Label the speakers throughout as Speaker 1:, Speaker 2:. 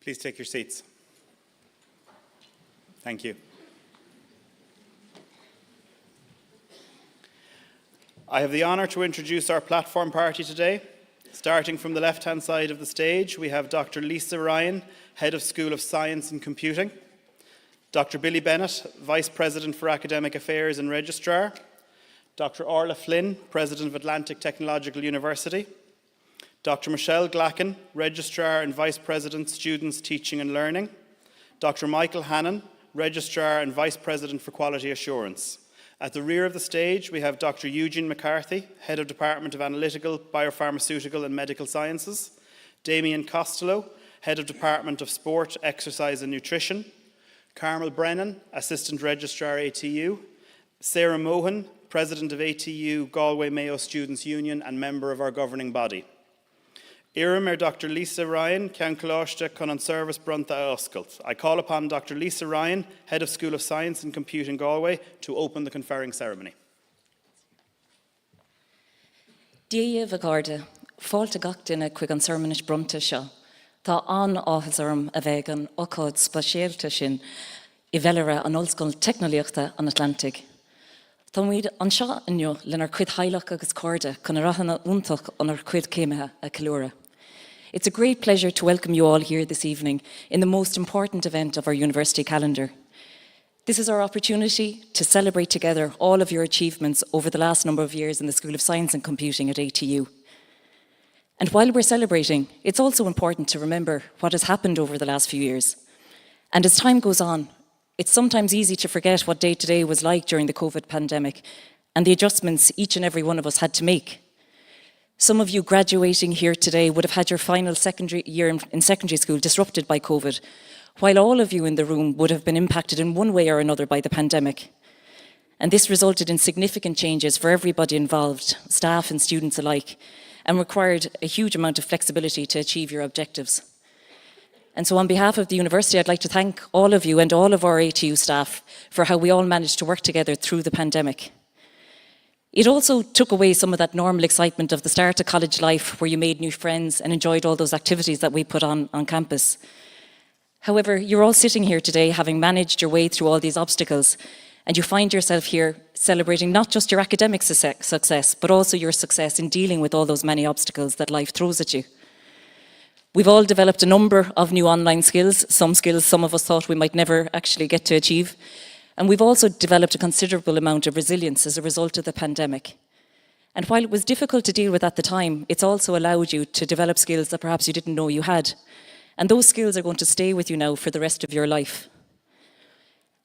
Speaker 1: Please take your seats. Thank you. I have the honour to introduce our platform party today. Starting from the left-hand side of the stage, we have Dr. Lisa Ryan, Head of School of Science and Computing, Dr. Billy Bennett, Vice President for Academic Affairs and Registrar, Dr. Orla Flynn, President of Atlantic Technological University, Dr. Michelle Glacken, Registrar and Vice President, Students, Teaching and Learning, Dr. Michael Hannon, Registrar and Vice President for Quality Assurance. At the rear of the stage, we have Dr. Eugene McCarthy, Head of Department of Analytical, Biopharmaceutical and Medical Sciences, Damien Costello, Head of Department of Sport, Exercise and Nutrition, Carmel Brennan, Assistant Registrar ATU, Sarah Mohan, President of ATU Galway Mayo Students' Union and member of our governing body. Irim Dr. Lisa Ryan, Ceann Coláiste chun an service brunta a oscailt. I call upon Dr. Lisa Ryan, Head of School of Science and Computing Galway, to open the conferring ceremony.
Speaker 2: Díomh Garda, fáilte gach duine chuig an sermonis brumta seo. Tá an áthasarm a bheith an ócáid spasialta sin I bheilire an ollscoil technoliaachta an Atlantic. Tá muid an seo inniu lenar cuid hailach agus córda chun a rathanna úntach anar cuid céimethe a Calúra. It's a great pleasure to welcome you all here this evening in the most important event of our university calendar. This is our opportunity to celebrate together all of your achievements over the last number of years in the School of Science and Computing at ATU. And while we're celebrating, it's also important to remember what has happened over the last few years. And as time goes on, it's sometimes easy to forget what day-to-day was like during the COVID pandemic and the adjustments each and every one of us had to make. Some of you graduating here today would have had your final secondary year in secondary school disrupted by COVID, while all of you in the room would have been impacted in one way or another by the pandemic. And this resulted in significant changes for everybody involved, staff and students alike, and required a huge amount of flexibility to achieve your objectives. And so on behalf of the university, I'd like to thank all of you and all of our ATU staff for how we all managed to work together through the pandemic. It also took away some of that normal excitement of the start of college life where you made new friends and enjoyed all those activities that we put on campus. However, you're all sitting here today having managed your way through all these obstacles, and you find yourself here celebrating not just your academic success, but also your success in dealing with all those many obstacles that life throws at you. We've all developed a number of new online skills some of us thought we might never actually get to achieve. And we've also developed a considerable amount of resilience as a result of the pandemic. And while it was difficult to deal with at the time, it's also allowed you to develop skills that perhaps you didn't know you had. And those skills are going to stay with you now for the rest of your life.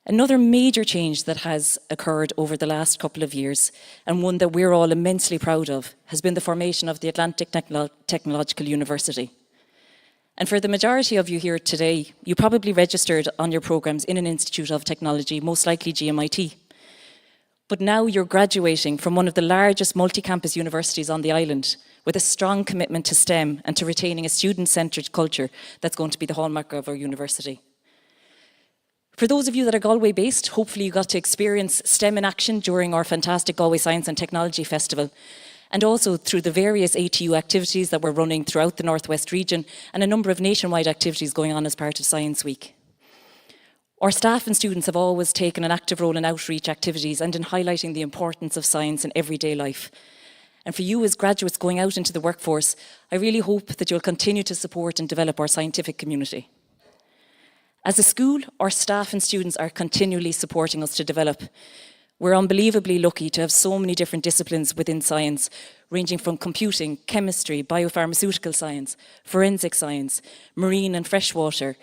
Speaker 2: Another major change that has occurred over the last couple of years, and one that we're all immensely proud of, has been the formation of the Atlantic Technological University. And for the majority of you here today, you probably registered on your programs in an institute of technology, most likely GMIT. But now you're graduating from one of the largest multi-campus universities on the island with a strong commitment to STEM and to retaining a student-centred culture that's going to be the hallmark of our university. For those of you that are Galway-based, hopefully you got to experience STEM in action during our fantastic Galway Science and Technology Festival, and also through the various ATU activities that we're running throughout the Northwest region and a number of nationwide activities going on as part of Science Week. Our staff and students have always taken an active role in outreach activities and in highlighting the importance of science in everyday life. And for you as graduates going out into the workforce, I really hope that you'll continue to support and develop our scientific community. As a school, our staff and students are continually supporting us to develop. We're unbelievably lucky to have so many different disciplines within science, ranging from computing, chemistry, biopharmaceutical science, forensic science, marine and freshwater,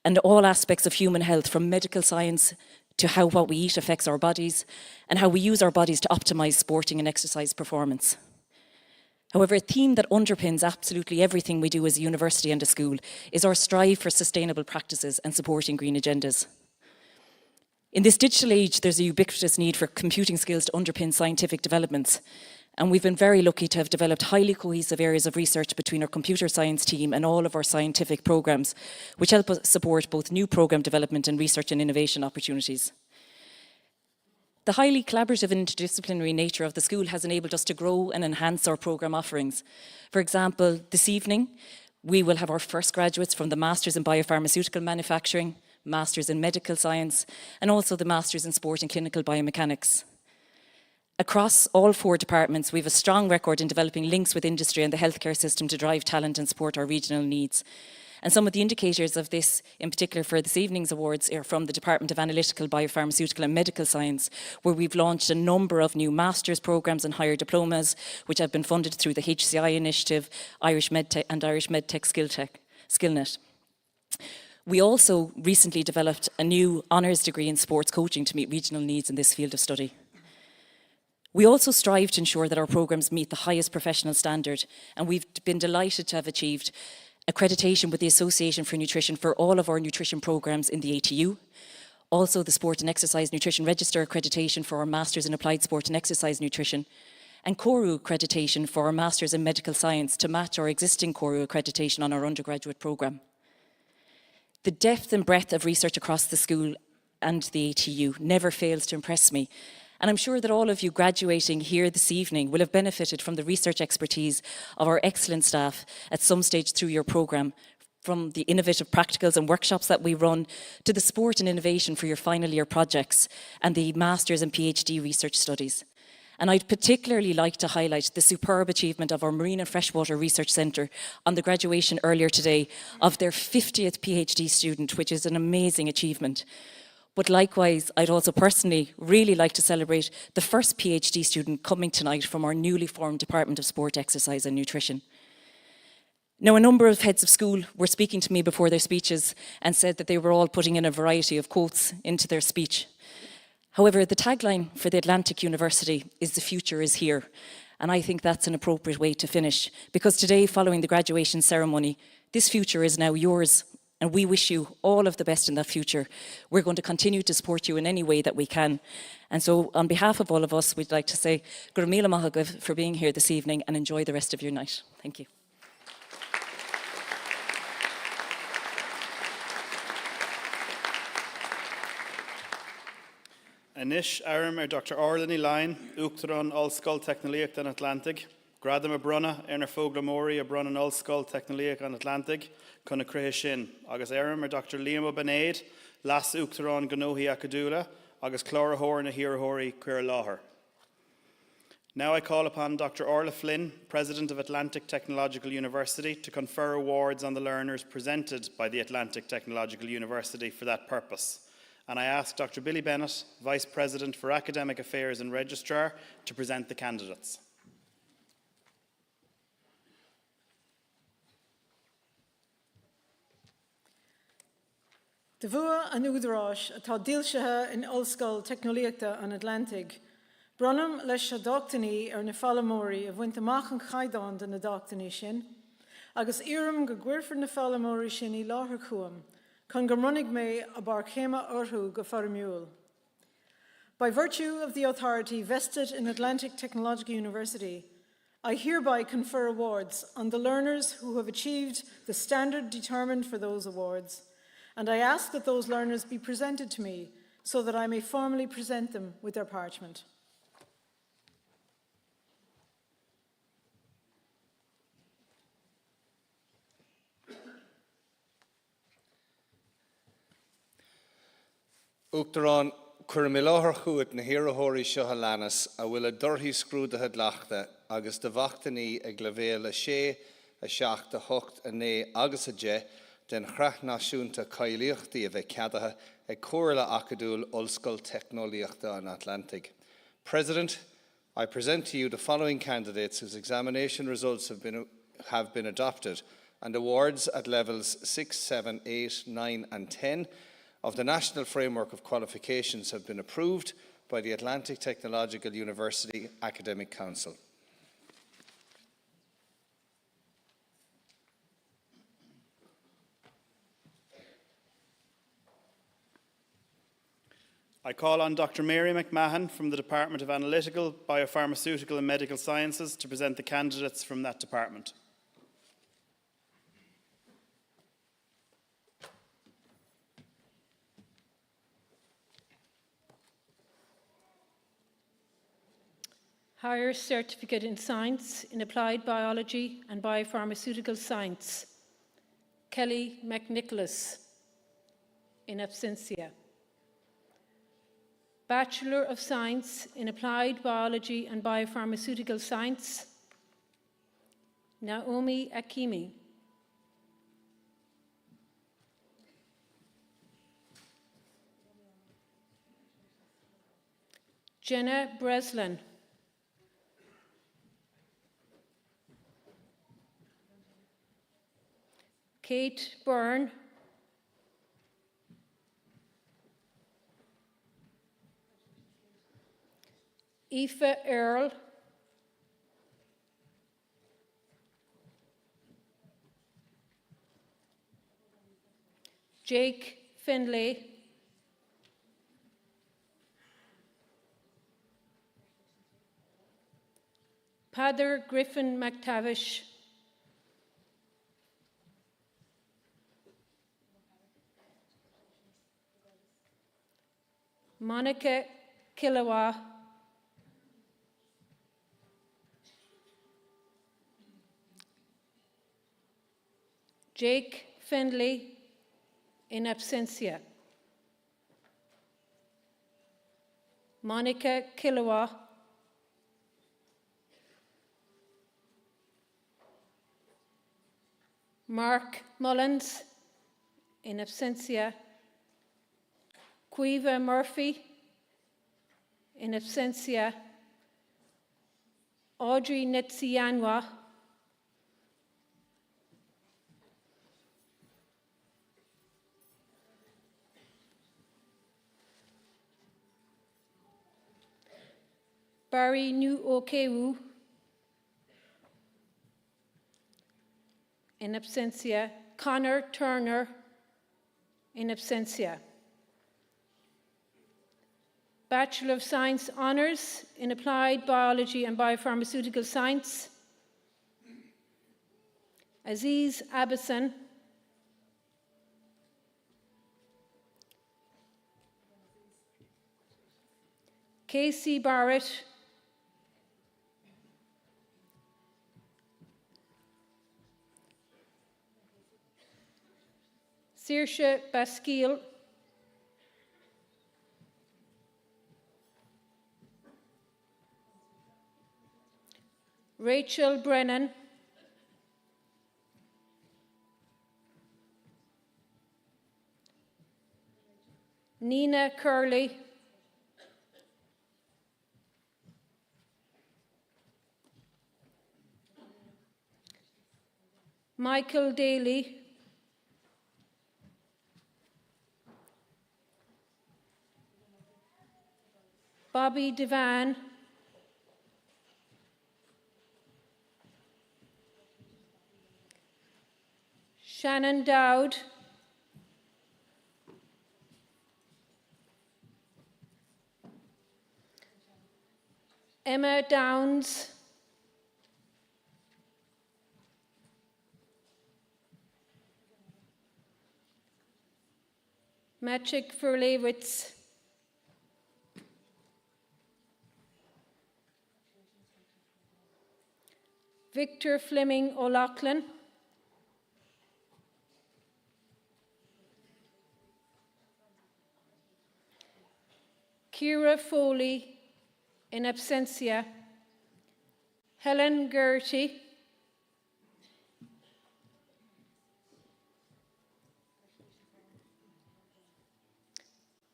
Speaker 2: and all aspects of human health, from medical science to how what we eat affects our bodies, and how we use our bodies to optimize sporting and exercise performance. However, a theme that underpins absolutely everything we do as a university and a school is our strive for sustainable practices and supporting green agendas. In this digital age, there's a ubiquitous need for computing skills to underpin scientific developments. And we've been very lucky to have developed highly cohesive areas of research between our computer science team and all of our scientific programs, which help us support both new program development and research and innovation opportunities. The highly collaborative and interdisciplinary nature of the school has enabled us to grow and enhance our program offerings. For example, this evening, We will have our first graduates from the Masters in Biopharmaceutical Manufacturing, Masters in Medical Science, and also the Masters in Sport and Clinical Biomechanics. Across all 4 departments, we have a strong record in developing links with industry and the healthcare system to drive talent and support our regional needs. And some of the indicators of this, in particular for this evening's awards, are from the Department of Analytical, Biopharmaceutical and Medical Science, where we've launched a number of new master's programmes and higher diplomas, which have been funded through the HCI initiative, Irish Medtech and Irish Medtech Skillnet. We also recently developed a new honours degree in sports coaching to meet regional needs in this field of study. We also strive to ensure that our programmes meet the highest professional standard, and we've been delighted to have achieved accreditation with the Association for Nutrition for all of our nutrition programmes in the ATU, also the Sport and Exercise Nutrition Register accreditation for our Masters in Applied Sport and Exercise Nutrition, and CORU accreditation for our Masters in Medical Science to match our existing CORU accreditation on our undergraduate programme. The depth and breadth of research across the school and the ATU never fails to impress me. And I'm sure that all of you graduating here this evening will have benefited from the research expertise of our excellent staff at some stage through your programme, from the innovative practicals and workshops that we run, to the support and innovation for your final year projects and the Masters and PhD research studies. And I'd particularly like to highlight the superb achievement of our Marine and Freshwater Research Centre on the graduation earlier today of their 50th PhD student, which is an amazing achievement. But likewise, I'd also personally really like to celebrate the first PhD student coming tonight from our newly formed Department of Sport, Exercise and Nutrition. Now, a number of heads of school were speaking to me before their speeches and said that they were all putting in a variety of quotes into their speech. However, the tagline for the Atlantic University is "The future is here." And I think that's an appropriate way to finish, because today, following the graduation ceremony, this future is now yours. And we wish you all of the best in that future. We're going to continue to support you in any way that we can. And so on behalf of all of us, we'd like to say Gur Míle Maith for being here this evening, and enjoy the rest of your night. Thank you.
Speaker 1: Anish Aram Dr. Orlany Line, Uachtaran Ulscoil Technoliacht an Atlantic, Gradam a Brunna, Erna Fogla Mori, a Brunna Ulscoil Technoliacht an Atlantic, Conna Crehe Shin, Agus Aram Dr. Liam O'Benaid, Las Uachtaran Ganohi Akadula, Agus Clara Hor na Hirahori Queer Láthar. Now I call upon Dr. Orla Flynn, President of Atlantic Technological University, to confer awards on the learners presented by the Atlantic Technological University for that purpose. And I ask Dr. Billy Bennett, Vice President for Academic Affairs and Registrar, to present the candidates.
Speaker 3: De bhua an údarás atá díolsithe in Ulscoil Technoliachta an Atlantic, bronnam leis a doctaní na Falamórí a bhaint amach an chaidán de na doctaní sin, agus iarm go gcuirfar na Falamórí sin I láthair chuam, chun go mruinnig mé a bar chéime orthú go farmiúil. By virtue of the authority vested in Atlantic Technological University, I hereby confer awards on the learners who have achieved the standard determined for those awards, and I ask that those learners be presented to me so that I may formally present them with their parchment.
Speaker 4: Uachtaráin chuir mé láthair chuait na hiarrthóirí seo leanas a bhfuil a dorthaí scrúdathe leachta agus de bhachtaní ag leibhéal a 6, a 7, a 8, a 9 agus a 10 den chreach náisiúnta cailíochtaí a bheith ceadathe ag comhairle acadúil Ulscoil Technoliachta an Atlantic. President, I present to you the following candidates whose examination results have been adopted, and awards at levels 6, 7, 8, 9 and 10 of the National Framework of Qualifications have been approved by the Atlantic Technological University Academic Council.
Speaker 1: I call on Dr. Mary McMahon from the Department of Analytical, Biopharmaceutical and Medical Sciences to present the candidates from that department.
Speaker 5: Higher Certificate in Science in Applied Biology and Biopharmaceutical Science. Kelly McNicholas, in absentia. Bachelor of Science in Applied Biology and Biopharmaceutical Science, Naomi Akimi. Jenna Breslin. Kate Byrne. Aoife Earl. Jake Findlay. Peadar Griffin McTavish. Monica Kilawa. Jake Findlay, in absentia. Monica Kilawa. Mark Mullins, in absentia. Quiva Murphy, in absentia. Audrey Netsianwa. Barry New Okewu, in absentia. Connor Turner, in absentia. Bachelor of Science Honours in Applied Biology and Biopharmaceutical Science, Aziz Abbasson. Casey Barrett. Saoirse Baskeel. Rachel Brennan. Nina Curley. Michael Daly. Bobby Devan. Shannon Dowd. Emma Downs. Maciek Furlewitz. Victor Fleming O'Loughlin. Ciara Foley, in absentia. Helen Gertie.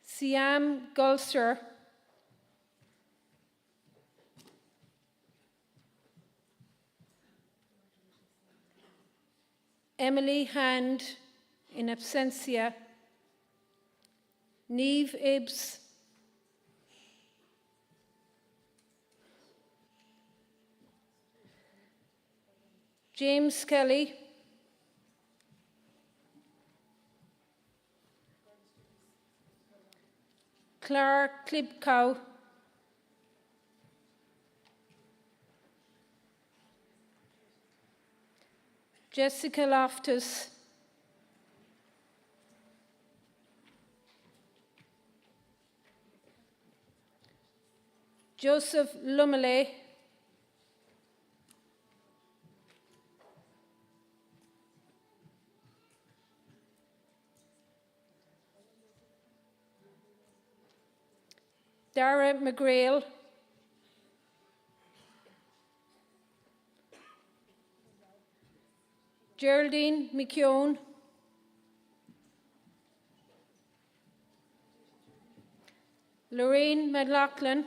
Speaker 5: Siam Gulser. Emily Hand, in absentia. Niamh Ibbs. James Kelly. Clark Klibkow. Jessica Loftus. Joseph Lumley. Dara McGrail, Geraldine McKeown, Lorraine McLaughlin,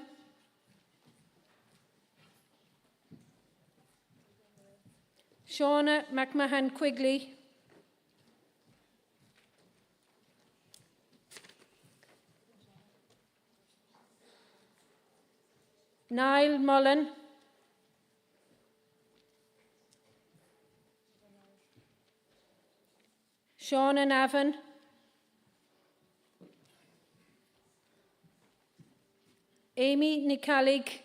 Speaker 5: Shauna McMahon Quigley, Niall Mullen, Shauna Navin, Amy Nicalig,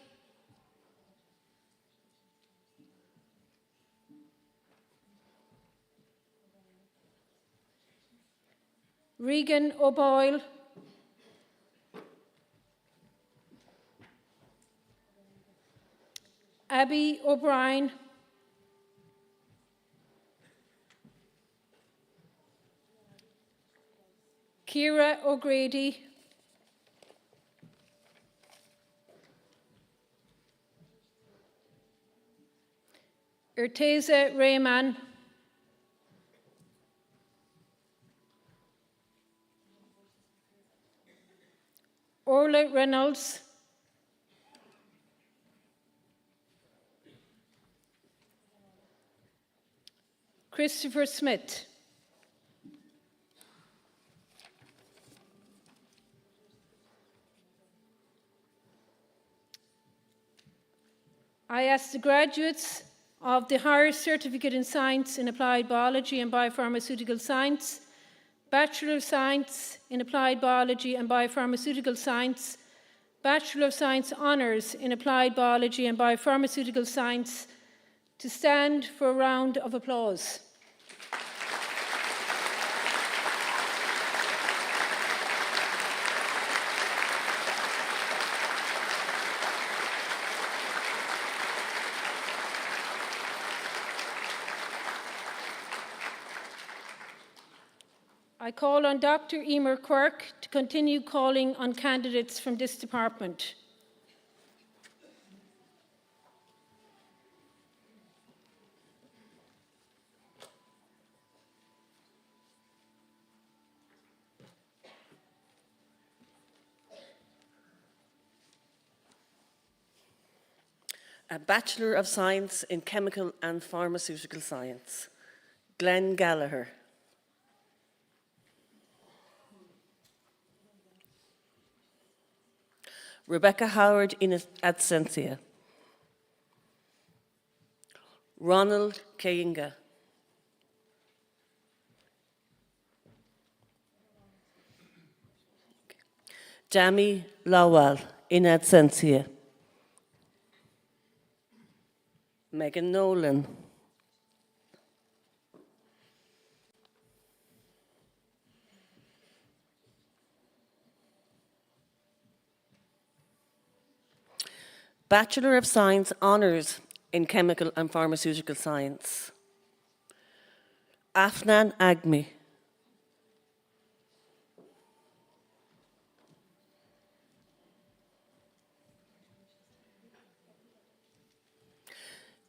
Speaker 5: Regan O'Boyle, Abby O'Brien, Ciara O'Grady, Erteza Rayman, Orla Reynolds, Christopher Smith. I ask the graduates of the Higher Certificate in Science in Applied Biology and Biopharmaceutical Science, Bachelor of Science in Applied Biology and Biopharmaceutical Science, Bachelor of Science Honours in Applied Biology and Biopharmaceutical Science to stand for a round of applause. I call on Dr. Emer Quirk to continue calling on candidates from this department.
Speaker 6: A Bachelor of Science in Chemical and Pharmaceutical Science, Glenn Gallagher. Rebecca Howard in absentia. Ronald Kainga. Jamie Lawal in absentia. Megan Nolan. Bachelor of Science Honours in Chemical and Pharmaceutical Science, Afnan Agmi.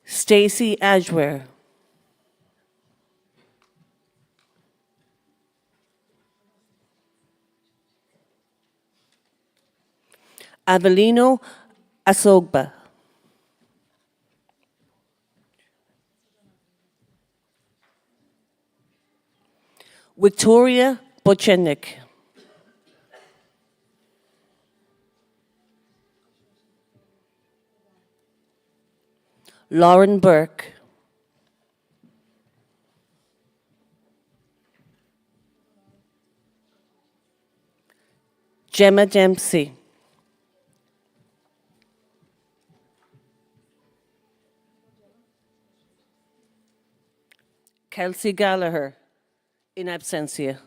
Speaker 6: Stacey Ajwer. Avelino Asogba. Victoria Bochenik. Lauren Burke. Gemma Dempsey. Kelsey Gallagher, in absentia.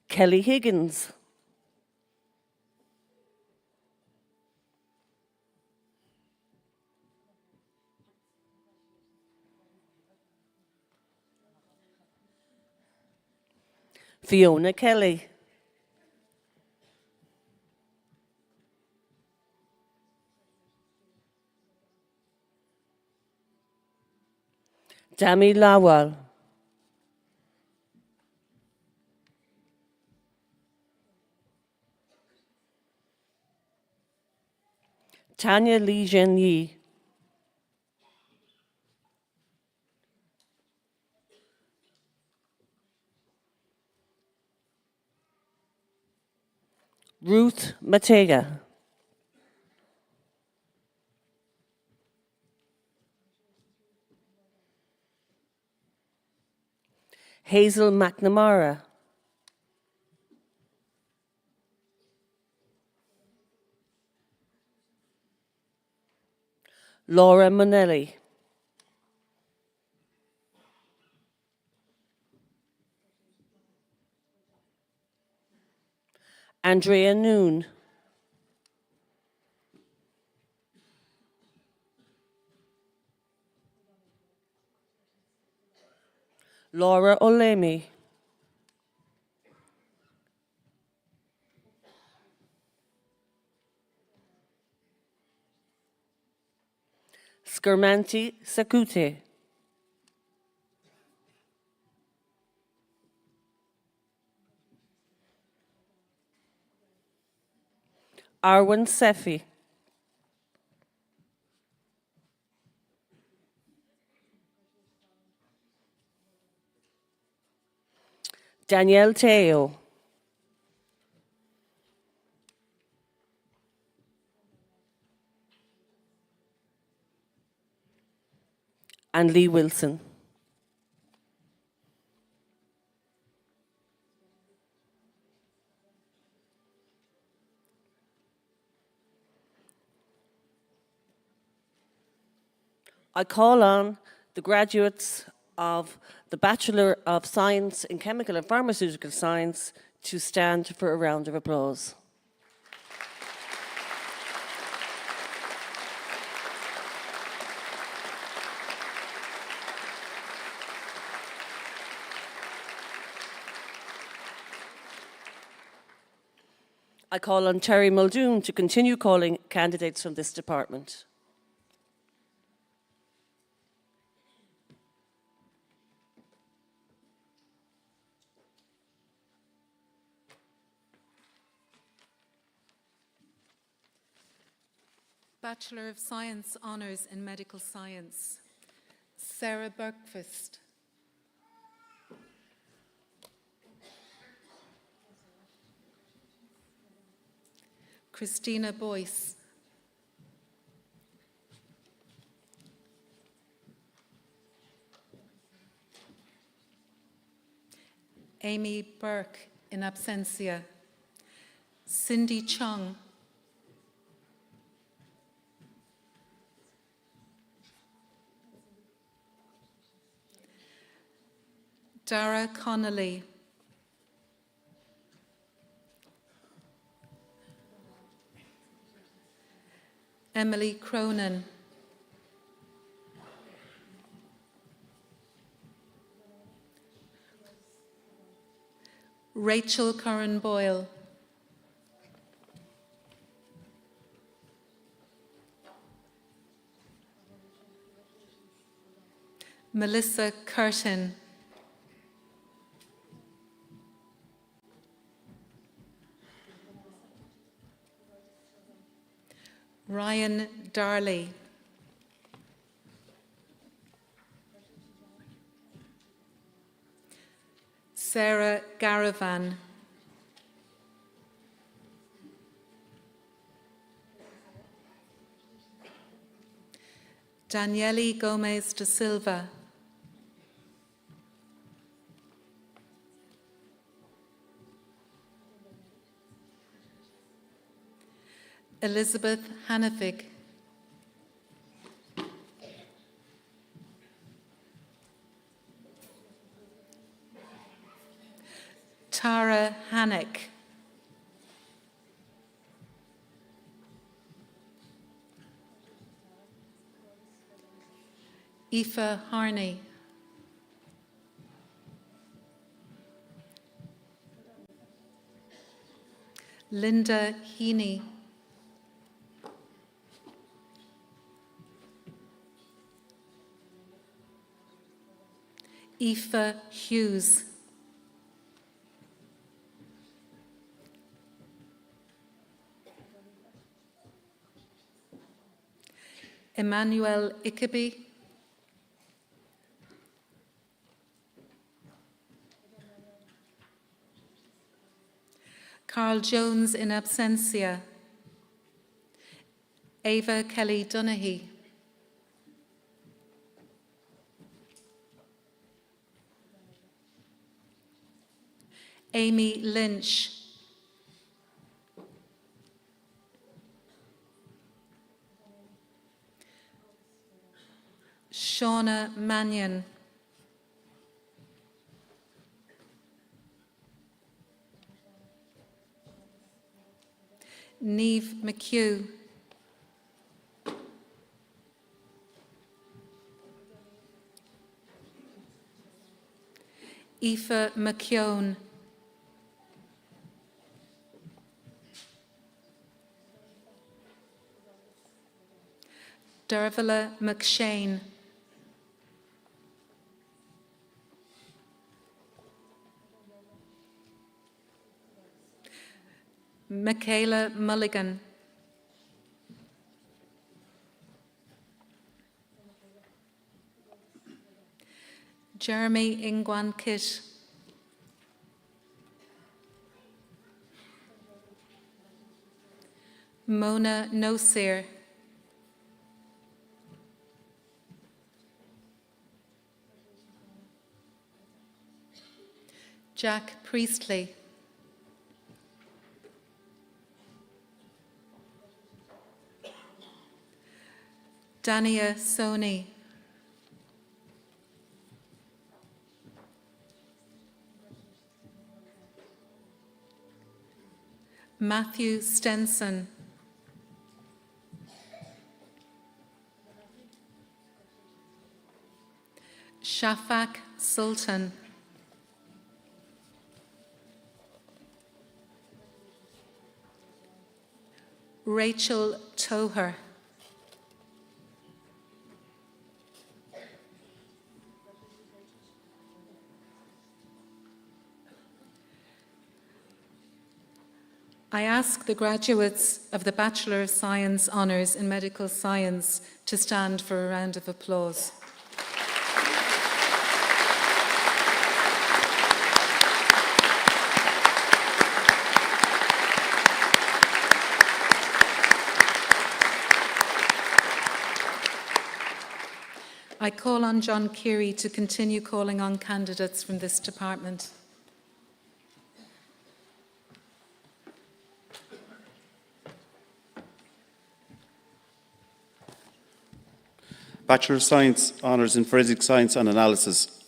Speaker 6: Kelly Higgins. Fiona Kelly. Dami Lawal. Tanya Lee Zhen Yi. Ruth Matega. Hazel McNamara. Laura Manelli. Andrea Noon. Laura Olemi. Skirmanti Sakute. Arwen Sefi. Danielle Teo. And Lee Wilson. I call on the graduates of the Bachelor of Science in Chemical and Pharmaceutical Science to stand for a round of applause. I call on Terry Muldoon to continue calling candidates from this department.
Speaker 7: Bachelor of Science Honours in Medical Science, Sarah Bergquist. Christina Boyce. Amy Burke in absentia. Cindy Chung. Dara Connolly. Emily Cronin. Rachel Curran Boyle. Melissa Curtin. Ryan Darley. Sarah Garavan. Daniele Gomez da Silva. Elizabeth Hannafig. Tara Hannock. Aoife Harney. Linda Heaney. Aoife Hughes. Emmanuel Ickaby. Carl Jones in absentia. Ava Kelly Donaghy. Amy Lynch. Shauna Mannion. Niamh McHugh. Aoife McKeown. Dervla McShane. Michaela Mulligan. Jeremy Ingwan Kitt. Mona Nosir. Jack Priestley. Dania Soni. Matthew Stenson. Shafak Sultan. Rachel Toher. I ask the graduates of the Bachelor of Science Honours in Medical Science to stand for a round of applause. I call on John Keary to continue calling on candidates from this department.
Speaker 1: Bachelor of Science Honours in Forensic Science and Analysis.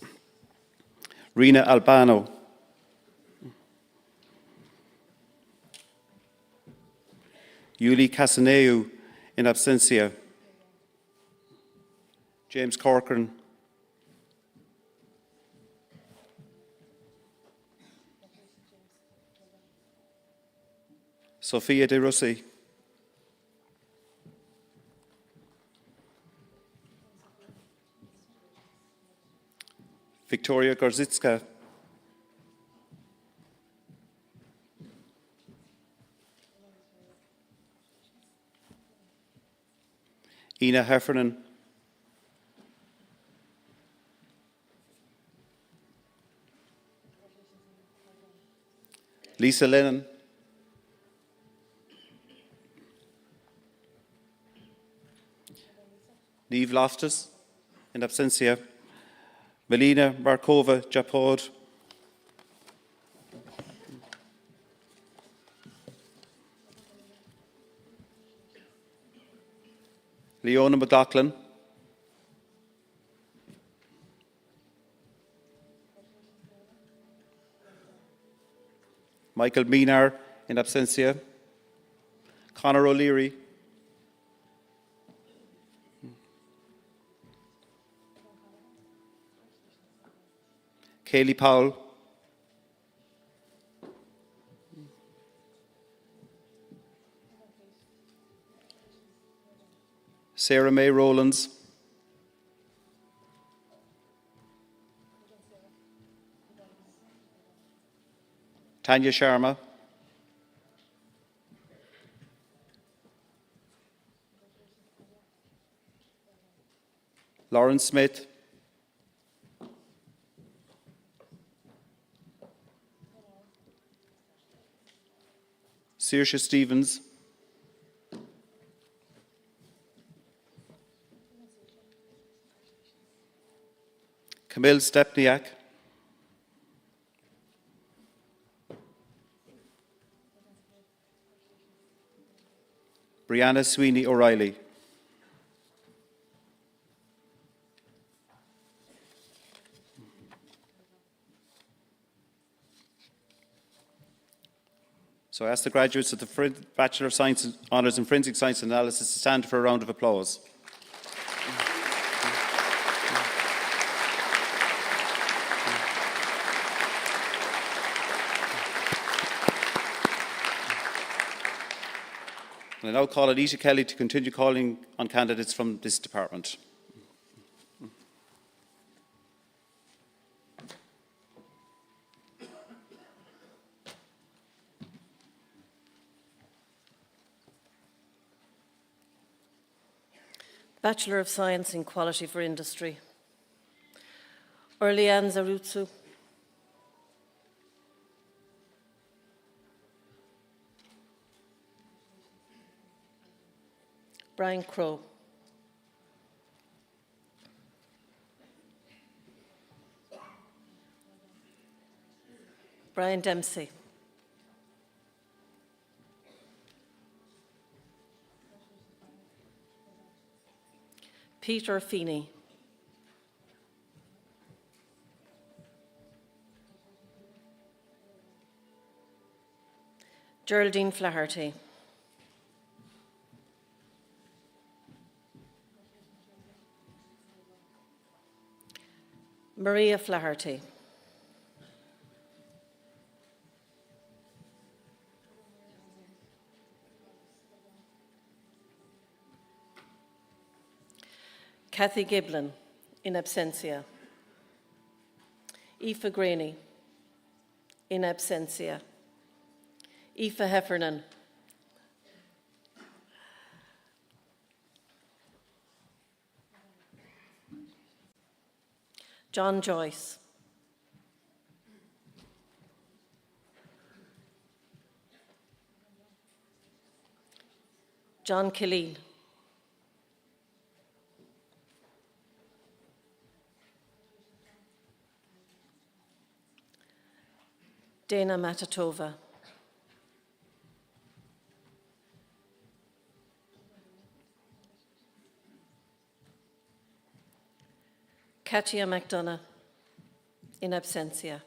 Speaker 1: Rina Albano. Yuli Casaneu in absentia. James Corcoran. Sophia De Rossi. Victoria Gorzicka. Ina Heffernan. Lisa Lennon. Niamh Loftus in absentia. Melina Markova Japod. Leona McLaughlin. Michael Minar in absentia. Conor O'Leary. Kaylee Powell. Sarah May Rowlands. Tanya Sharma, Lauren Smith, Saoirse Stevens, Camille Stepniak, Brianna Sweeney O'Reilly, so I ask the graduates of the Bachelor of Science Honours in Forensic Science and Analysis to stand for a round of applause. And I now call on Anita Kelly to continue calling on candidates from this department.
Speaker 6: Bachelor of Science in Quality for Industry. Orlean Zarutsu. Brian Crowe. Brian Dempsey. Peter Feeney. Geraldine Flaherty. Maria Flaherty. Kathy Giblin, in absentia. Aoife Graney, in absentia. Aoife Heffernan. John Joyce. John Killeen. Dana Matatova. Katia McDonough, in absentia.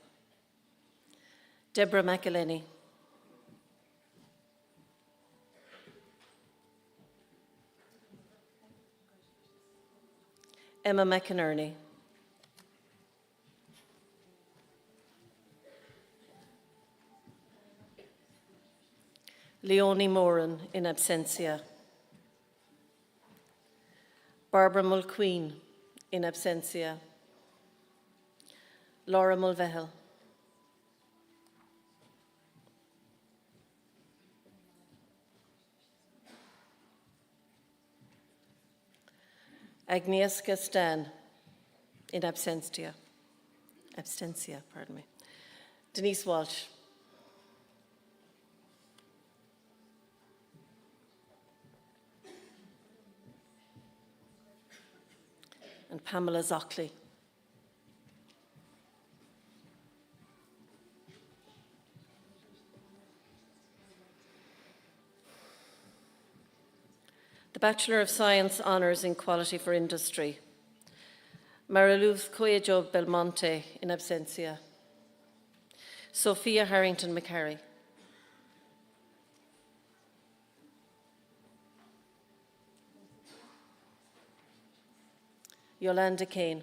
Speaker 6: Deborah McElhenney. Emma McInerney. Leonie Moran, in absentia. Barbara Mulqueen, in absentia. Laura Mulvehel. Agnieszka Stan, in absentia. Pardon me. Denise Walsh. And Pamela Zockley. The Bachelor of Science Honours in Quality for Industry. Mariluz Cuello Belmonte, in absentia. Sophia Harrington McCarry. Yolanda Kane.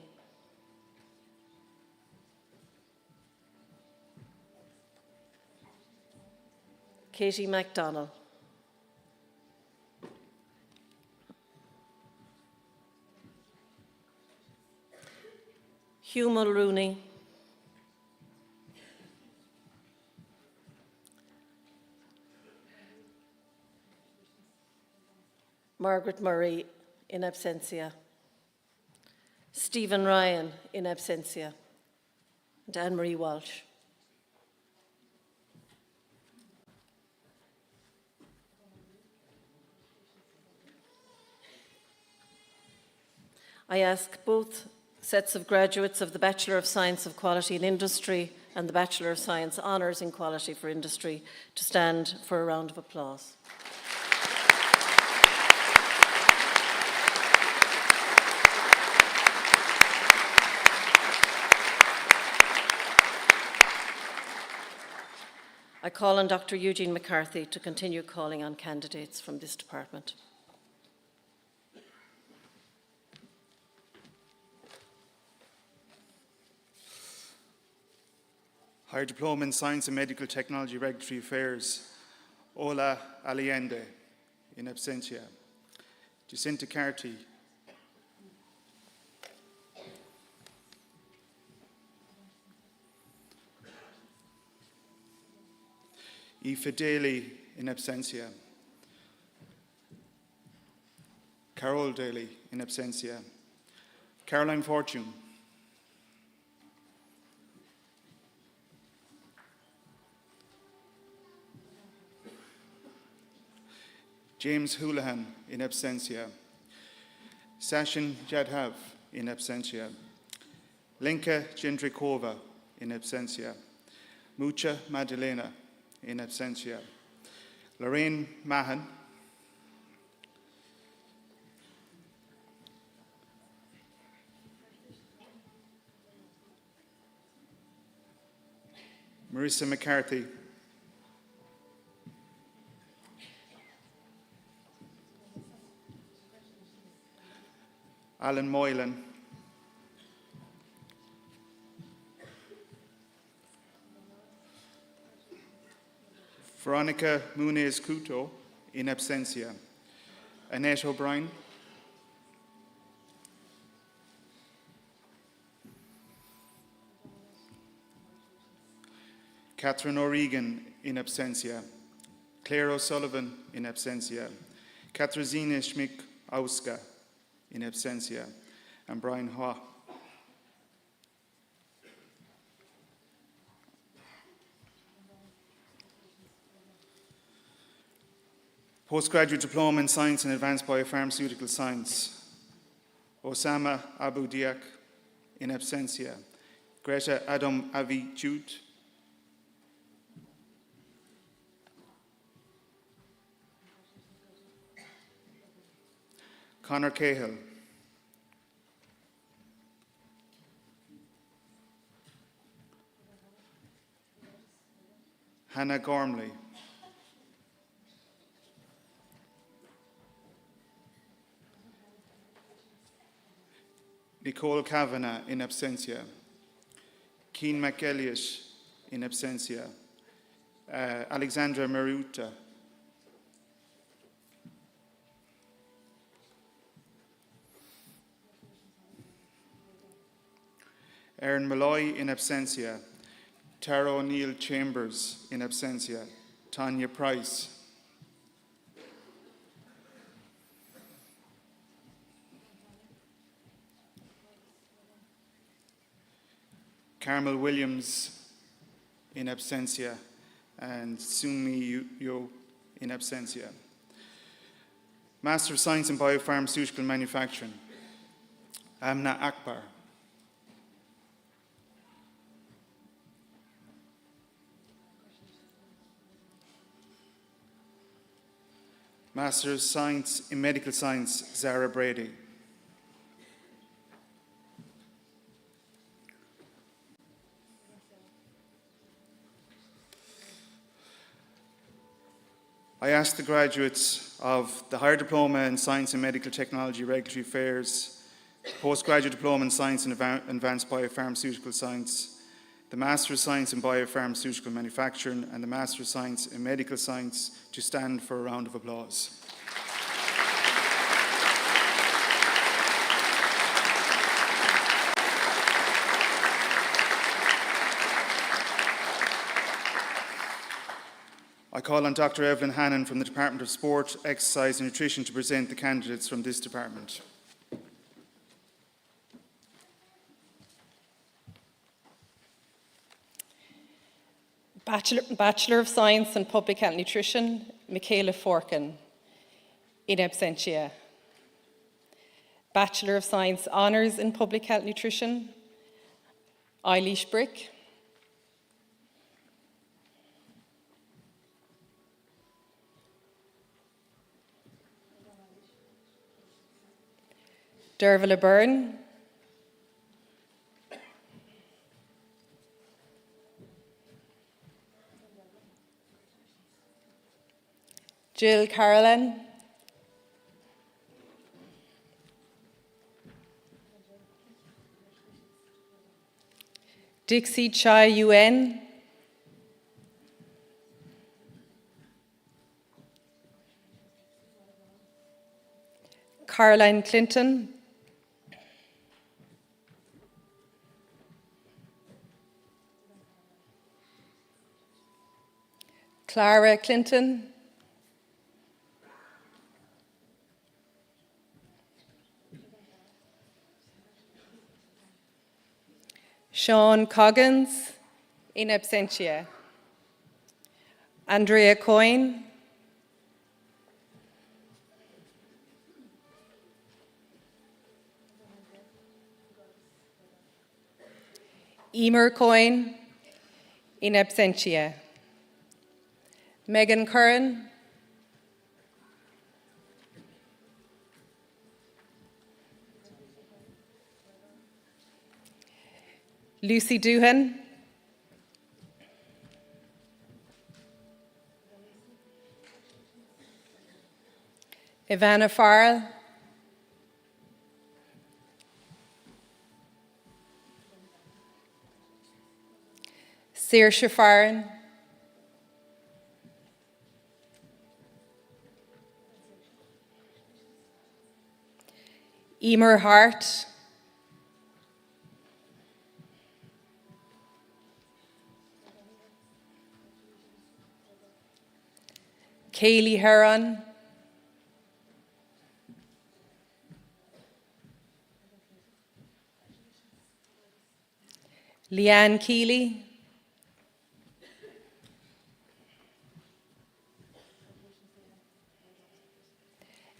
Speaker 6: Katie MacDonald. Hugh Mulrooney. Margaret Murray, in absentia. Stephen Ryan, in absentia. And Anne-Marie Walsh. I ask both sets of graduates of the Bachelor of Science of Quality in Industry and the Bachelor of Science Honours in Quality for Industry to stand for a round of applause. I call on Dr. Eugene McCarthy to continue calling on candidates from this department.
Speaker 8: Higher Diploma in Science and Medical Technology Regulatory Affairs, Ola Allende, in absentia. Jacinta Carty. Aoife Daly, in absentia. Carol Daly, in absentia. Caroline Fortune. James Houlihan, in absentia. Sachin Jadhav, in absentia. Lenka Jendrikova, in absentia. Mucha Madalena, in absentia. Lorraine Mahan. Marissa McCarthy. Alan Moylan. Veronica Muniz Couto, in absentia. Annette O'Brien. Catherine O'Regan, in absentia. Claire O'Sullivan, in absentia. Katarzyna Schmick-Auska, in absentia. And Brian Haw. Postgraduate Diploma in Science and Advanced Biopharmaceutical Science, Osama Abu Diak, in absentia. Greta Adam Avi Jute. Conor Cahill. Hannah Gormley. Nicole Kavanagh, in absentia. Keen McElliot, in absentia. Alexandra Maruta. Erin Malloy, in absentia. Tara O'Neill Chambers, in absentia. Tanya Price. Carmel Williams, in absentia. And Sumi Yo, in absentia. Master of Science in Biopharmaceutical Manufacturing, Amna Akbar. Master of Science in Medical Science, Zara Brady. I ask the graduates of the Higher Diploma in Science and Medical Technology Regulatory Affairs, Postgraduate Diploma in Science and Advanced Biopharmaceutical Science, the Master of Science in Biopharmaceutical Manufacturing, and the Master of Science in Medical Science to stand for a round of applause. I call on Dr. Evelyn Hannon from the Department of Sport, Exercise and Nutrition to present the candidates from this department.
Speaker 9: Bachelor of Science in Public Health and Nutrition, Michaela Forkin, in absentia. Bachelor of Science Honours in Public Health and Nutrition, Eilish Brick. Dervla Byrne. Jill Carolan. Dixie Chai Yuen. Caroline Clinton. Clara Clinton. Sean Coggins, in absentia. Andrea Coyne. Emer Coyne, in absentia. Megan Curran. Lucy Doohan. Ivana Farrell. Saoirse Farren. Emer Hart. Kaylee Heron. Leanne Keeley.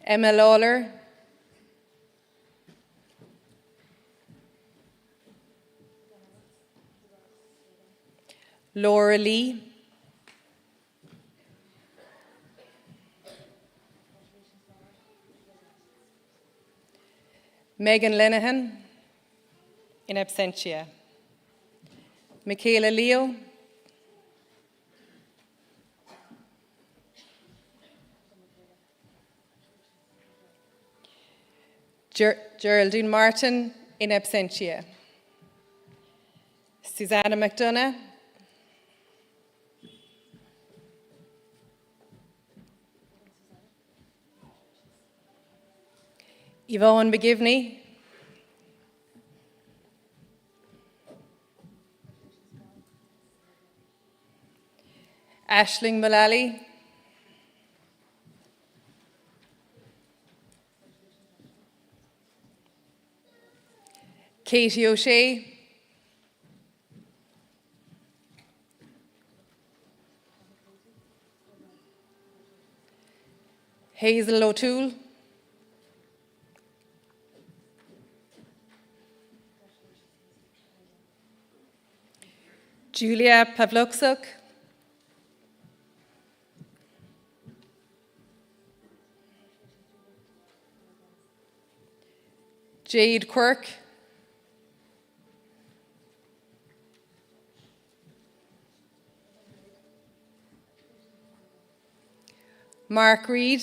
Speaker 9: Emma Lawler. Laura Lee. Megan Linehan, in absentia. Michaela Leo. Geraldine Martin, in absentia. Susanna McDonough. Yvonne McGivney. Aisling Mullally. Katie O'Shea. Hazel O'Toole. Julia Pavluksuk. Jade Quirk. Mark Reid.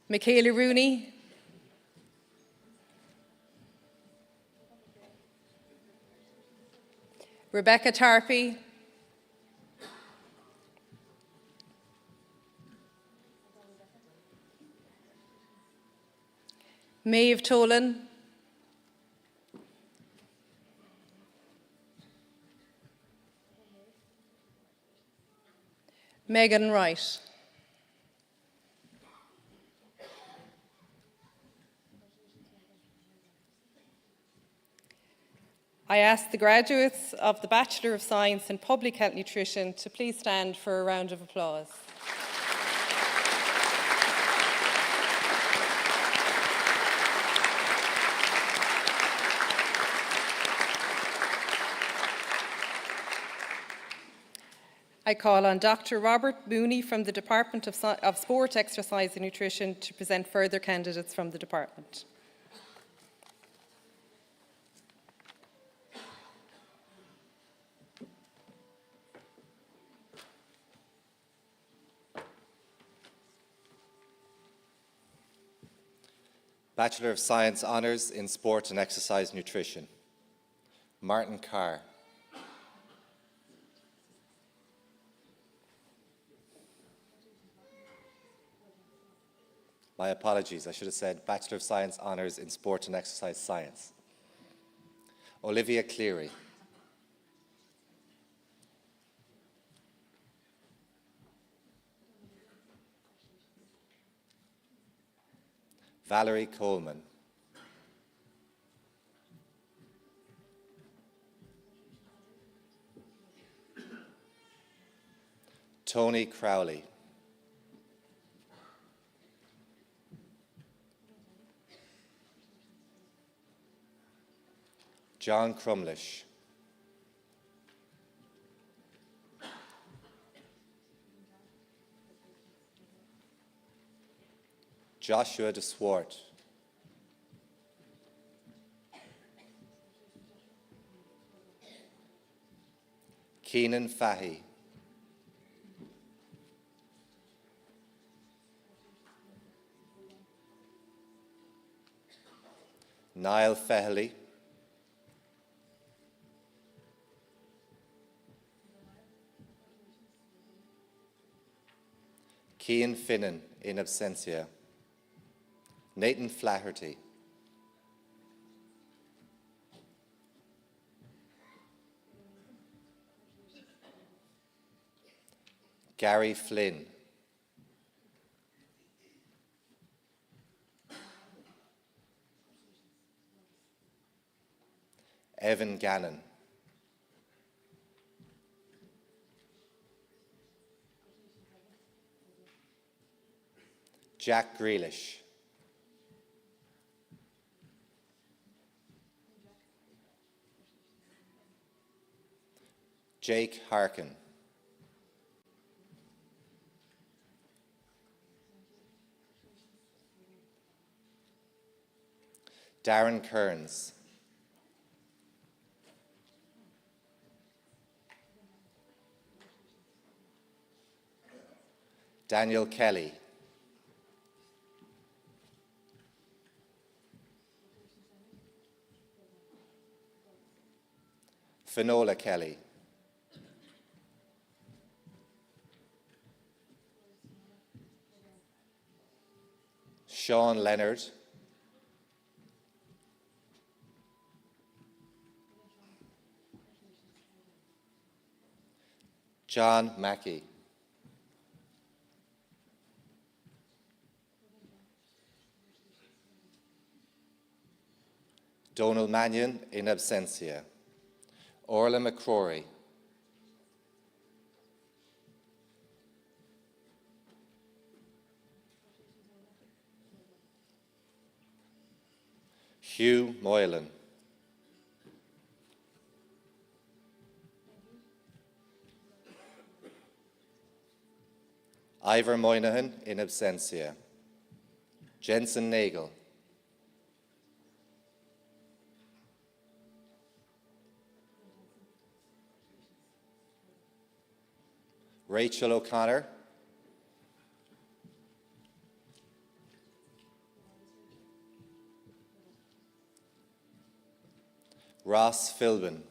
Speaker 9: Michaela Rooney. Rebecca Tarpey. Maeve Tolan. Megan Wright. I ask the graduates of the Bachelor of Science in Public Health Nutrition to please stand for a round of applause. I call on Dr. Robert Mooney from the Department of Sport, Exercise and Nutrition to present further candidates from the department.
Speaker 10: Bachelor of Science Honours in Sport and Exercise Nutrition. Martin Carr. My apologies, I should have said Bachelor of Science Honours in Sport and Exercise Science. Olivia Cleary. Valerie Coleman. Tony Crowley. John Crumlish. Joshua de Swart. Keenan Fahy. Niall Fehley. Cian Finnan in absentia. Nathan Flaherty. Gary Flynn. Evan Gannon. Jack Grealish. Jake Harkin. Darren Kearns. Daniel Kelly. Finola Kelly. Sean Leonard. John Mackey. Donald Mannion in absentia. Orla McCrory. Hugh Moylan. Ivor Moynihan in absentia. Jensen Nagel. Rachel O'Connor. Ross Philbin.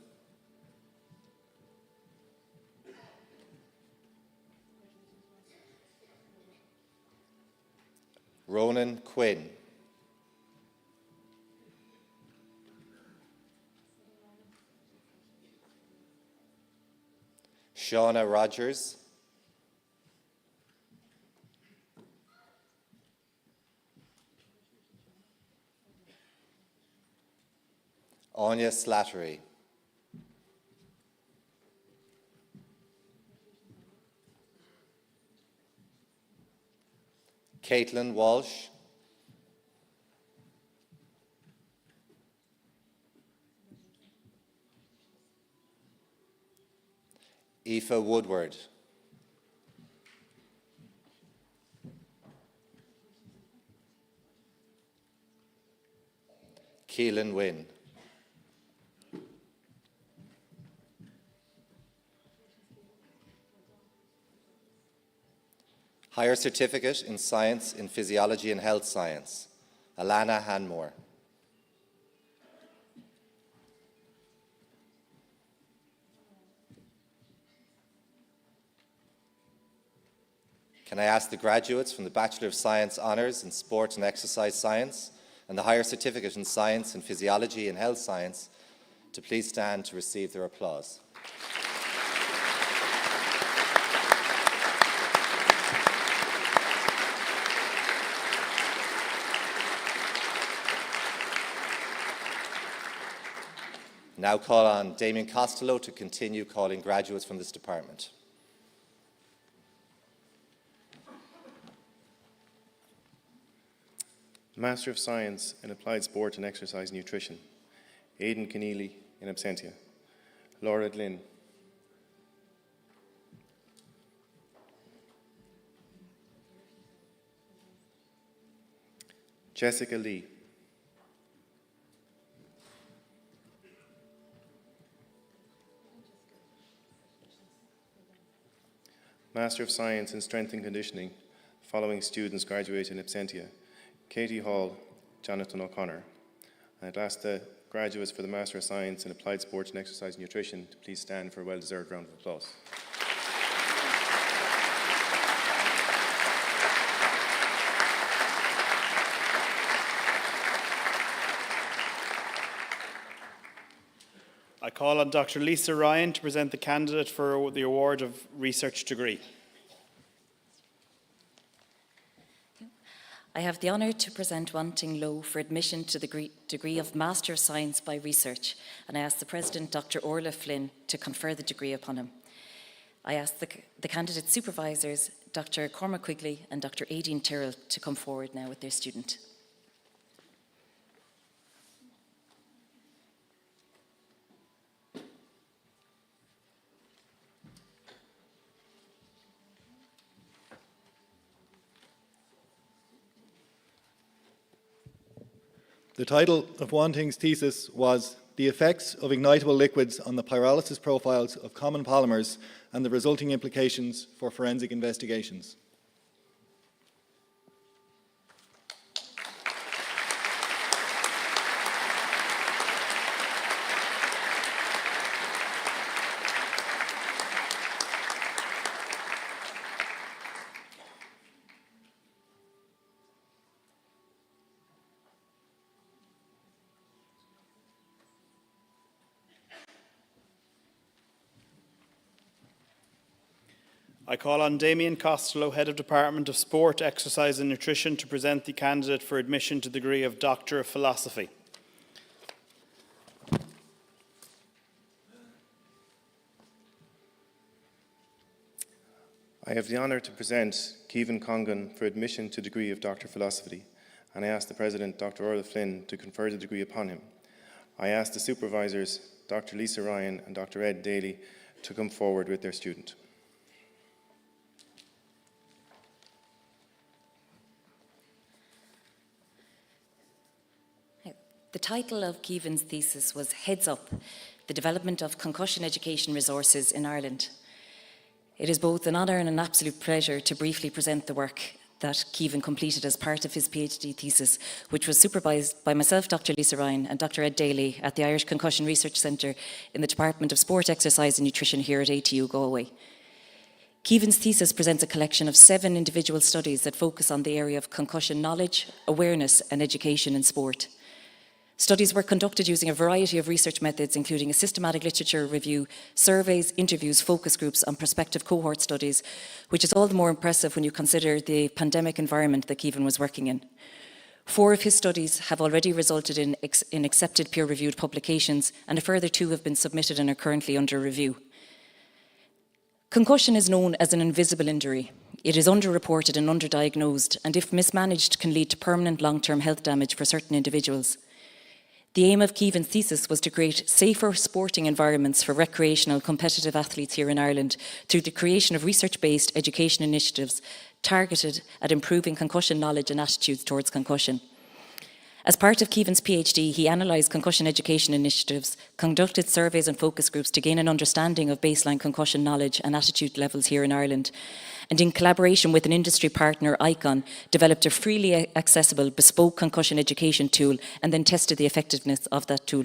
Speaker 10: Ronan Quinn. Shauna Rogers. Anya Slattery. Caitlin Walsh. Aoife Woodward. Keelan Wynne. Higher Certificate in Science in Physiology and Health Science, Alana Hanmore. Can I ask the graduates from the Bachelor of Science Honours in Sport and Exercise Science and the Higher Certificate in Science in Physiology and Health Science to please stand to receive their applause. Now call on Damien Costello to continue calling graduates from this department.
Speaker 11: Master of Science in Applied Sport and Exercise Nutrition, Aidan Keneally in absentia. Laura Glynn. Jessica Lee. Master of Science in Strength and Conditioning, following students graduate in absentia. Katie Hall, Jonathan O'Connor. I'd ask the graduates for the Master of Science in Applied Sports and Exercise Nutrition to please stand for a well-deserved round of applause.
Speaker 1: I call on Dr. Lisa Ryan to present the candidate for the award of research degree.
Speaker 2: I have the honour to present Wanting Low for admission to the degree of Master of Science by Research, and I ask the President, Dr. Orla Flynn, to confer the degree upon him. I ask the candidate supervisors, Dr. Cormac Quigley and Dr. Aideen Tyrrell, to come forward now with their student.
Speaker 12: The title of Wanting's thesis was The Effects of Ignitable Liquids on the Pyrolysis Profiles of Common Polymers and the Resulting Implications for Forensic Investigations.
Speaker 1: I call on Damien Costello, Head of Department of Sport, Exercise and Nutrition, to present the candidate for admission to the degree of Doctor of Philosophy.
Speaker 11: I have the honour to present Kevin Congan for admission to the degree of Doctor of Philosophy, and I ask the President, Dr. Orla Flynn, to confer the degree upon him. I ask the supervisors, Dr. Lisa Ryan and Dr. Ed Daly, to come forward with their student.
Speaker 2: The title of Keevan's thesis was Heads Up, the Development of Concussion Education Resources in Ireland. It is both an honour and an absolute pleasure to briefly present the work that Keevan completed as part of his PhD thesis, which was supervised by myself, Dr. Lisa Ryan, and Dr. Ed Daly at the Irish Concussion Research Centre in the Department of Sport, Exercise and Nutrition here at ATU Galway. Keevan's thesis presents a collection of 7 individual studies that focus on the area of concussion knowledge, awareness and education in sport. Studies were conducted using a variety of research methods, including a systematic literature review, surveys, interviews, focus groups, and prospective cohort studies, which is all the more impressive when you consider the pandemic environment that Keevan was working in. 4 of his studies have already resulted in accepted peer-reviewed publications, and a further 2 have been submitted and are currently under review. Concussion is known as an invisible injury. It is underreported and underdiagnosed, and if mismanaged can lead to permanent long-term health damage for certain individuals. The aim of Keevan's thesis was to create safer sporting environments for recreational competitive athletes here in Ireland through the creation of research-based education initiatives targeted at improving concussion knowledge and attitudes towards concussion. As part of Keevan's PhD, he analysed concussion education initiatives, conducted surveys and focus groups to gain an understanding of baseline concussion knowledge and attitude levels here in Ireland, and in collaboration with an industry partner, ICON, developed a freely accessible bespoke concussion education tool and then tested the effectiveness of that tool.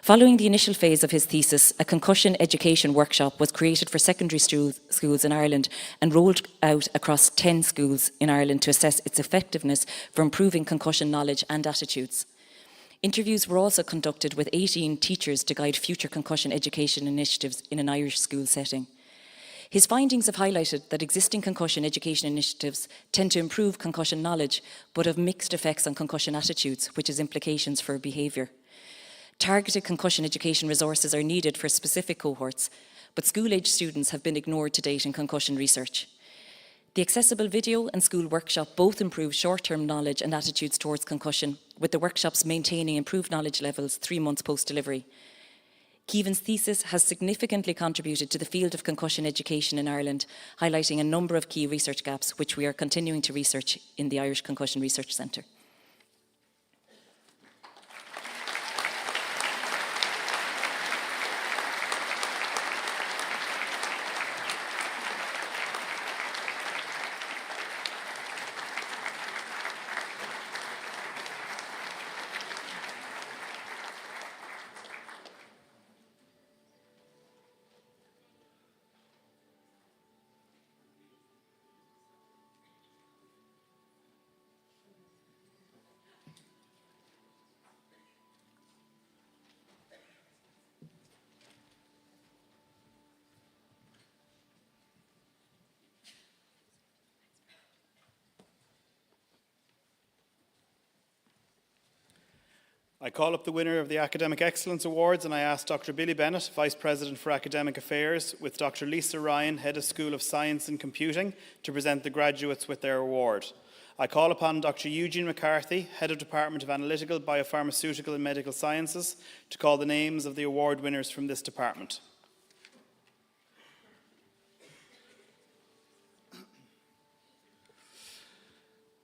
Speaker 2: Following the initial phase of his thesis, a concussion education workshop was created for secondary schools in Ireland and rolled out across 10 schools in Ireland to assess its effectiveness for improving concussion knowledge and attitudes. Interviews were also conducted with 18 teachers to guide future concussion education initiatives in an Irish school setting. His findings have highlighted that existing concussion education initiatives tend to improve concussion knowledge, but have mixed effects on concussion attitudes, which has implications for behaviour. Targeted concussion education resources are needed for specific cohorts, but school-age students have been ignored to date in concussion research. The accessible video and school workshop both improve short-term knowledge and attitudes towards concussion, with the workshops maintaining improved knowledge levels 3 months post-delivery. Keevan's thesis has significantly contributed to the field of concussion education in Ireland, highlighting a number of key research gaps which we are continuing to research in the Irish Concussion Research Centre.
Speaker 1: I call up the winner of the Academic Excellence Awards, and I ask Dr. Billy Bennett, Vice President for Academic Affairs, with Dr. Lisa Ryan, Head of School of Science and Computing, to present the graduates with their award. I call upon Dr. Eugene McCarthy, Head of Department of Analytical, Biopharmaceutical and Medical Sciences, to call the names of the award winners from this department.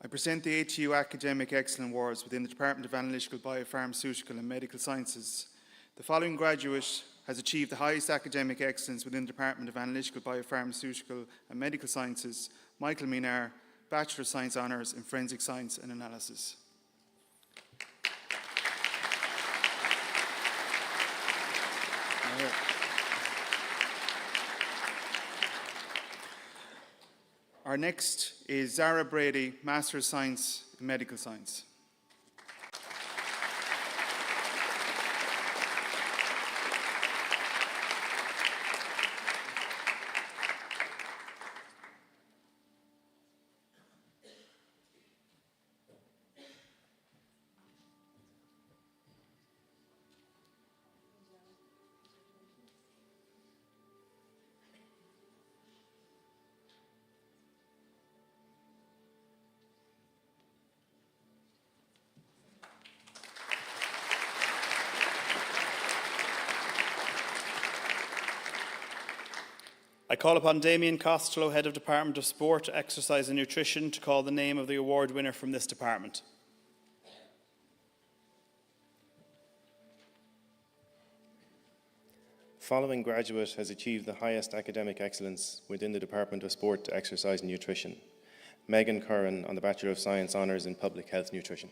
Speaker 8: I present the ATU Academic Excellence Awards within the Department of Analytical, Biopharmaceutical and Medical Sciences. The following graduate has achieved the highest academic excellence within the Department of Analytical, Biopharmaceutical and Medical Sciences: Michael Minar, Bachelor of Science Honours in Forensic Science and Analysis. Our next is Zara Brady, Master of Science in Medical Science.
Speaker 1: I call upon Damien Costello, Head of Department of Sport, Exercise and Nutrition, to call the name of the award winner from this department.
Speaker 11: Following graduate has achieved the highest academic excellence within the Department of Sport, Exercise and Nutrition: Megan Curran on the Bachelor of Science Honours in Public Health Nutrition.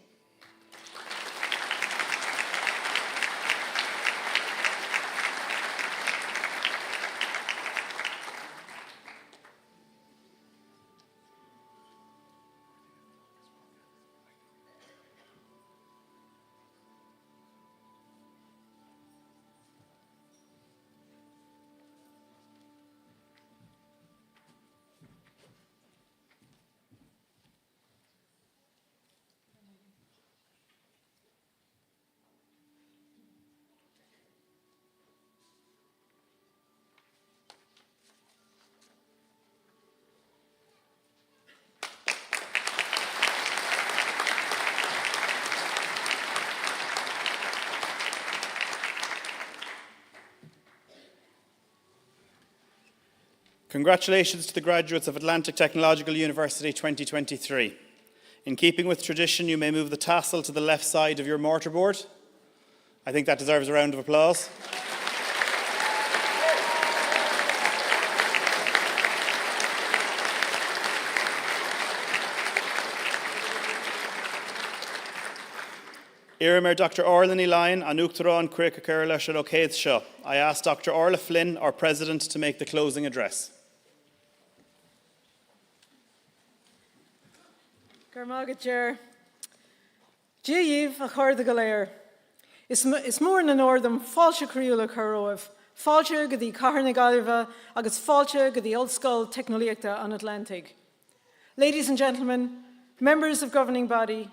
Speaker 1: Congratulations to the graduates of Atlantic Technological University 2023. In keeping with tradition, you may move the tassel to the left side of your mortarboard. I think that deserves a round of applause. Irimir Dr. Orla ní Lyon, an Uachtarán Cuirca Cur leis an Ócéad Seo. I ask Dr. Orla Flynn, our President, to make the closing address.
Speaker 3: Garmagat Ger. Díomh a chuirde go léir. Is mór na Nordam fáilte críúla churóibh, fáilte go dtí Cathair na Gaillimhe agus fáilte go dtí Ollscoil Technoleachta an Atlantic. Ladies and gentlemen, members of governing body,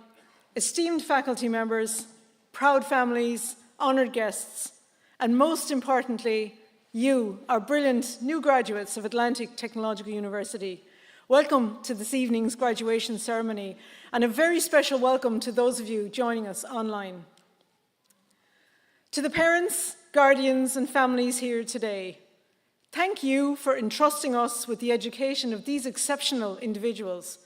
Speaker 3: esteemed faculty members, proud families, honoured guests, and most importantly, you, our brilliant new graduates of Atlantic Technological University. Welcome to this evening's graduation ceremony, and a very special welcome to those of you joining us online. To the parents, guardians, and families here today, thank you for entrusting us with the education of these exceptional individuals.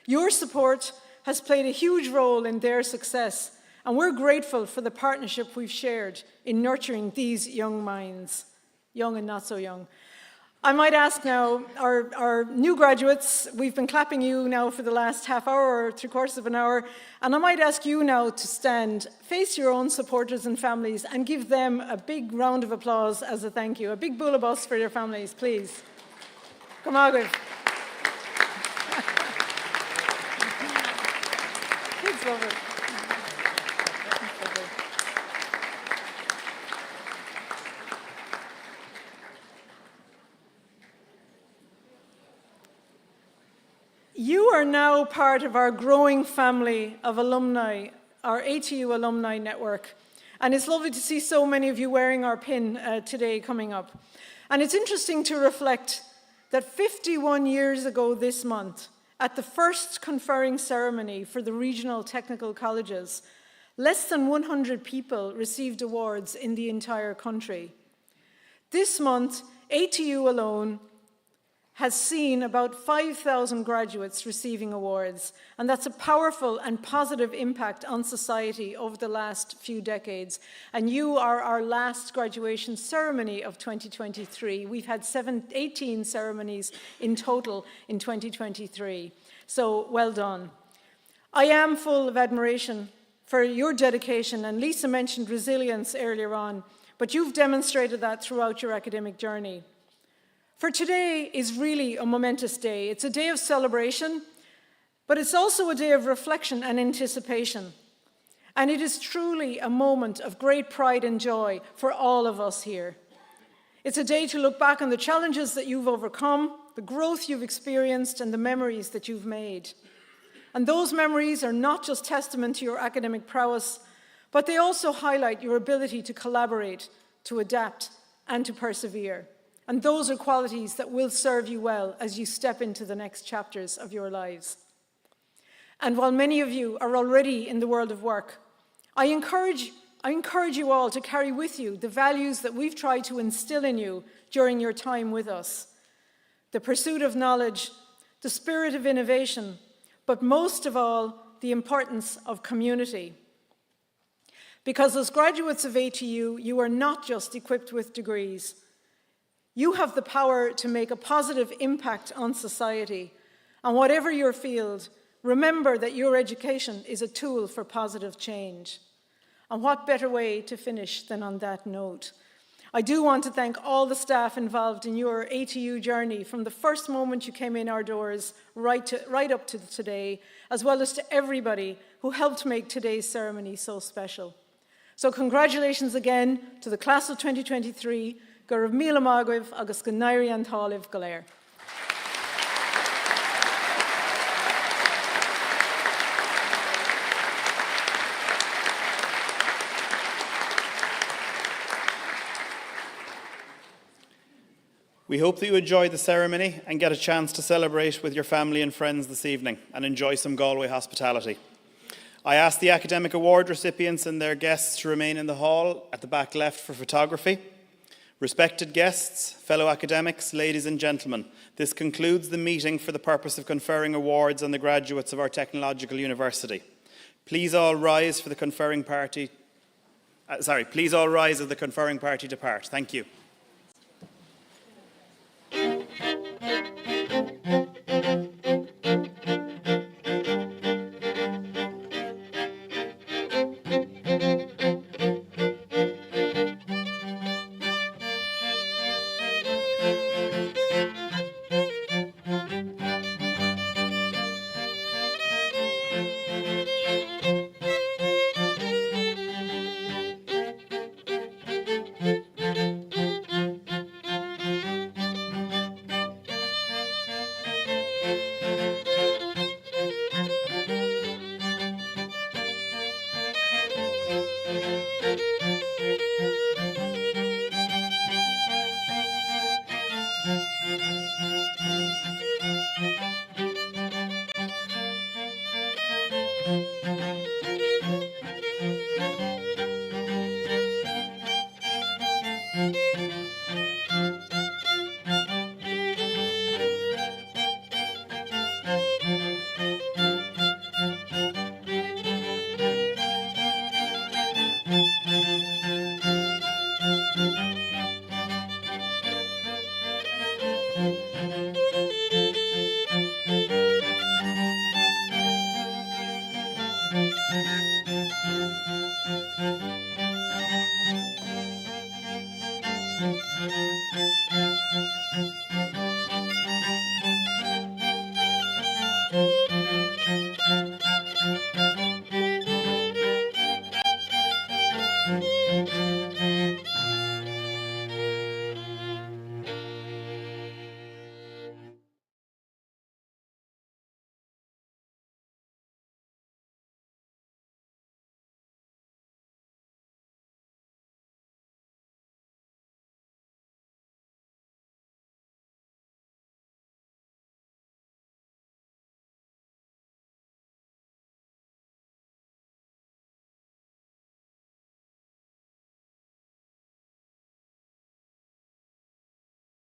Speaker 3: Your support has played a huge role in their success, and we're grateful for the partnership we've shared in nurturing these young minds, young and not so young. I might ask now our new graduates, we've been clapping you now for the last half hour or 3/4 of an hour, and I might ask you now to stand, face your own supporters and families, and give them a big round of applause as a thank you. A big bullabus for your families, please. Come on, Kids love it. You are now part of our growing family of alumni, our ATU alumni network. And it's lovely to see so many of you wearing our pin today coming up. And it's interesting to reflect that 51 years ago this month, at the first conferring ceremony for the regional technical colleges, less than 100 people received awards in the entire country. This month, ATU alone has seen about 5,000 graduates receiving awards, and that's a powerful and positive impact on society over the last few decades. And you are our last graduation ceremony of 2023. We've had 18 ceremonies in total in 2023, so well done. I am full of admiration for your dedication, and Lisa mentioned resilience earlier on, but you've demonstrated that throughout your academic journey. For today is really a momentous day. It's a day of celebration, but it's also a day of reflection and anticipation. And it is truly a moment of great pride and joy for all of us here. It's a day to look back on the challenges that you've overcome, the growth you've experienced, and the memories that you've made. And those memories are not just testament to your academic prowess, but they also highlight your ability to collaborate, to adapt, and to persevere. And those are qualities that will serve you well as you step into the next chapters of your lives. And while many of you are already in the world of work, I encourage you all to carry with you the values that we've tried to instill in you during your time with us. The pursuit of knowledge, the spirit of innovation, but most of all, the importance of community. Because as graduates of ATU, you are not just equipped with degrees. You have the power to make a positive impact on society. And whatever your field, remember that your education is a tool for positive change. And what better way to finish than on that note? I do want to thank all the staff involved in your ATU journey from the first moment you came in our doors right up to today, as well as to everybody who helped make today's ceremony so special. So congratulations again to the class of 2023, go raibh míle maith agus go nairi an tálamh go léir.
Speaker 1: We hope that you enjoy the ceremony and get a chance to celebrate with your family and friends this evening and enjoy some Galway hospitality. I ask the academic award recipients and their guests to remain in the hall at the back left for photography. Respected guests, fellow academics, ladies and gentlemen, this concludes the meeting for the purpose of conferring awards on the graduates of our technological university. Please all rise for the conferring party. Please all rise as the conferring party depart. Thank you.